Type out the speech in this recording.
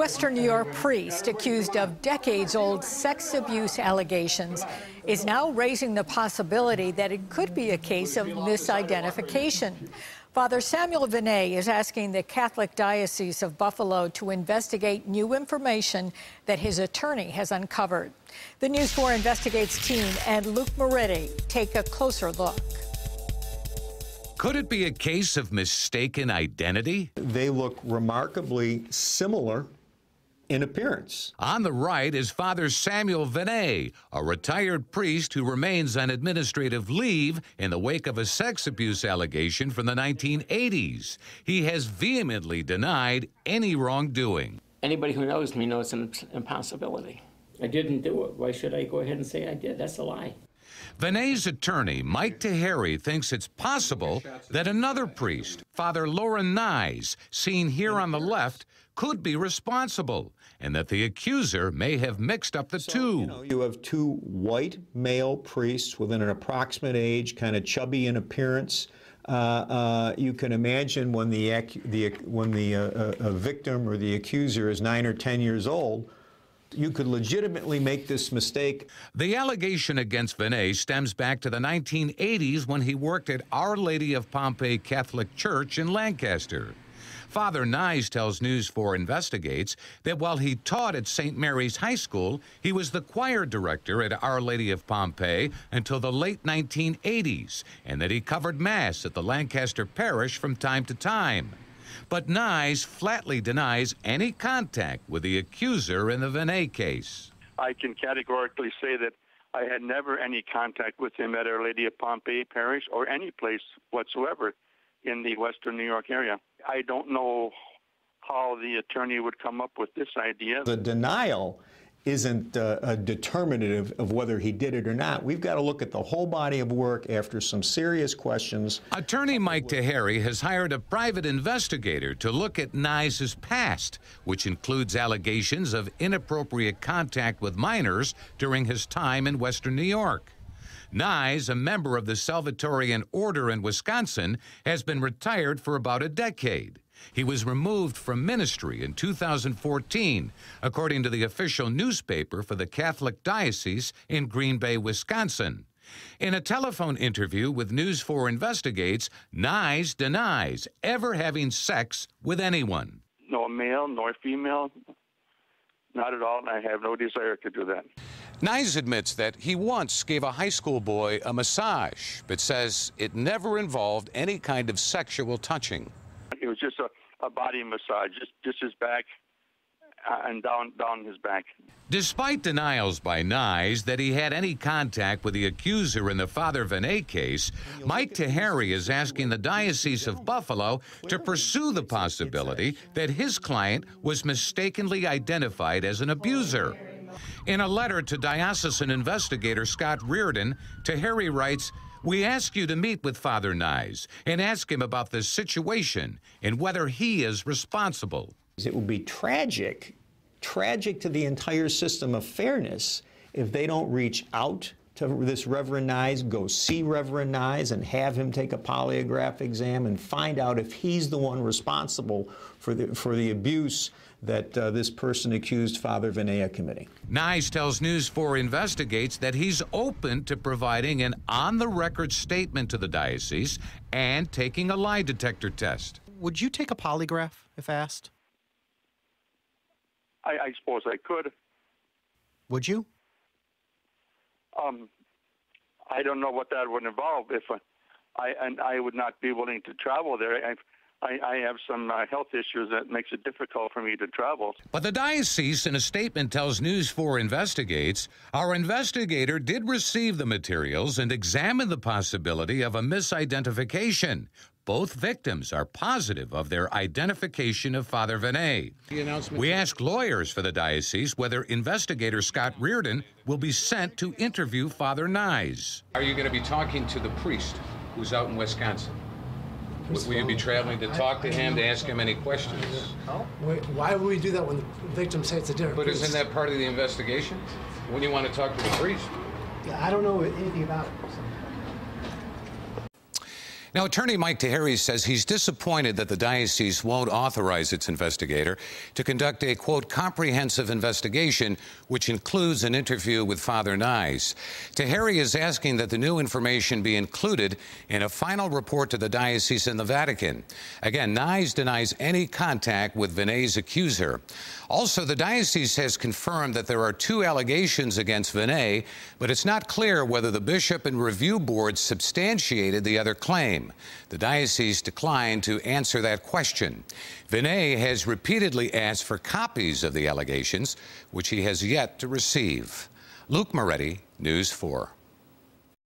Western New York priest accused of decades-old sex abuse allegations is now raising the possibility that it could be a case of misidentification. Father Samuel Vinay is asking the Catholic Diocese of Buffalo to investigate new information that his attorney has uncovered. The News 4 Investigates team and Luke Moretti take a closer look. Could it be a case of mistaken identity? They look remarkably similar in appearance. On the right is Father Samuel Vinay, a retired priest who remains on administrative leave in the wake of a sex abuse allegation from the 1980s. He has vehemently denied any wrongdoing. Anybody who knows me knows it's an impossibility. I didn't do it. Why should I go ahead and say I did? That's a lie. Vinay's attorney, Mike Taheri, thinks it's possible that another priest, Father Lauren Nyes, seen here on the left, could be responsible, and that the accuser may have mixed up the two. You have two white male priests within an approximate age, kind of chubby in appearance. You can imagine when the victim or the accuser is 9 or 10 years old, you could legitimately make this mistake. The allegation against Vinay stems back to the 1980s when he worked at Our Lady of Pompeii Catholic Church in Lancaster. Father Nyes tells News 4 Investigates that while he taught at St. Mary's High School, he was the choir director at Our Lady of Pompeii until the late 1980s, and that he covered Mass at the Lancaster parish from time to time. But Nyes flatly denies any contact with the accuser in the Vinay case. I can categorically say that I had never any contact with him at Our Lady of Pompeii Parish or any place whatsoever in the Western New York area. I don't know how the attorney would come up with this idea. The denial isn't a determinative of whether he did it or not. We've got to look at the whole body of work after some serious questions. Attorney Mike Taheri has hired a private investigator to look at Nyes' past, which includes allegations of inappropriate contact with minors during his time in Western New York. Nyes, a member of the Salvatorian Order in Wisconsin, has been retired for about a decade. He was removed from ministry in 2014, according to the official newspaper for the Catholic Diocese in Green Bay, Wisconsin. In a telephone interview with News 4 Investigates, Nyes denies ever having sex with anyone. No male nor female, not at all, and I have no desire to do that. Nyes admits that he once gave a high school boy a massage, but says it never involved any kind of sexual touching. It was just a body massage, just his back and down his back. Despite denials by Nyes that he had any contact with the accuser in the Father Vinay case, Mike Taheri is asking the Diocese of Buffalo to pursue the possibility that his client was mistakenly identified as an abuser. In a letter to diocesan investigator Scott Reardon, Taheri writes, "We ask you to meet with Father Nyes and ask him about this situation and whether he is responsible." It would be tragic to the entire system of fairness if they don't reach out to this Reverend Nyes, go see Reverend Nyes and have him take a polygraph exam and find out if he's the one responsible for the abuse that this person accused Father Vinay committing. Nyes tells News 4 Investigates that he's open to providing an on-the-record statement to the diocese and taking a lie detector test. Would you take a polygraph if asked? I suppose I could. Would you? I don't know what that would involve. I would not be willing to travel there. I have some health issues that makes it difficult for me to travel. But the diocese, in a statement, tells News 4 Investigates, our investigator did receive the materials and examine the possibility of a misidentification. Both victims are positive of their identification of Father Vinay. We asked lawyers for the diocese whether investigator Scott Reardon will be sent to interview Father Nyes. Are you going to be talking to the priest who's out in Wisconsin? Will you be traveling to talk to him, to ask him any questions? Why would we do that when the victim says it's a different priest? But isn't that part of the investigation? When you want to talk to the priest? Yeah, I don't know anything about it. Now, attorney Mike Taheri says he's disappointed that the diocese won't authorize its investigator to conduct a, quote, comprehensive investigation, which includes an interview with Father Nyes. Taheri is asking that the new information be included in a final report to the diocese in the Vatican. Again, Nyes denies any contact with Vinay's accuser. Also, the diocese has confirmed that there are 2 allegations against Vinay, but it's not clear whether the bishop and review board substantiated the other claim. The diocese declined to answer that question. Vinay has repeatedly asked for copies of the allegations, which he has yet to receive. Luke Moretti, News 4.